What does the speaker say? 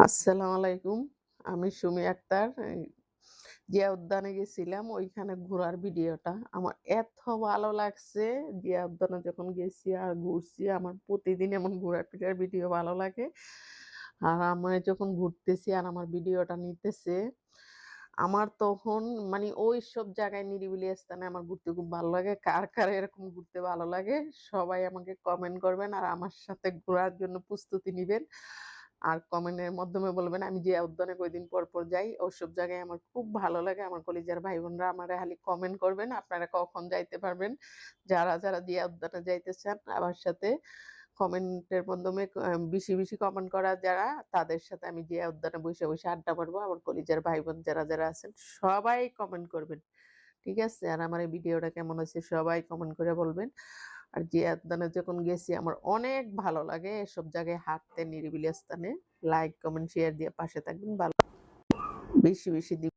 আসসালামু আলাইকুম। আমি সুমি আক্তার। জিয়া উদ্যানে গেছিলাম। ওইখানে ঘোরার ভিডিওটা আমার এত ভালো লাগছে। জিয়া উদ্যানে যখন গেছি আর ঘুরছি, আমার প্রতিদিন এমন ঘোরাফেরার ভিডিও ভালো লাগে। আর আমি যখন ঘুরতেছি আর আমার ভিডিওটা নিতেছে, আমার তখন মানে ওইসব জায়গায় নিরিবিলি স্থানে আমার ঘুরতে খুব ভালো লাগে। কার এরকম ঘুরতে ভালো লাগে? সবাই আমাকে কমেন্ট করবেন আর আমার সাথে ঘোরার জন্য প্রস্তুতি নিবেন। আর কমেন্টের মাধ্যমে বলবেন আমি জিয়া উদ্যানে কয়দিন পর যাই। ওসব জায়গায় আমার খুব ভালো লাগে। আমার কলিজার ভাই-বোনরা আমারে খালি কমেন্ট করবেন আপনারা কখন যাইতে পারবেন। যারা জিয়া উদ্যানে যাইতে চান আমার সাথে কমেন্টের মাধ্যমে বেশি কমেন্ট করা যারা তাদের সাথে আমি জিয়া উদ্যানে বইসা আড্ডা মারবো। আমার কলিজার ভাই-বোন যারা আছেন সবাই কমেন্ট করবেন। ঠিক আছে? আর আমার এই ভিডিওটা কেমন হইছে সবাই কমেন্ট করে বলবেন। আর জিয়া উদ্যানে যখন গেছি আমার অনেক ভালো লাগে এসব জায়গায় হাঁটতে নিরিবিলি স্থানে। লাইক, কমেন্ট, শেয়ার দিয়ে পাশে থাকবেন। বেশি দিবেন।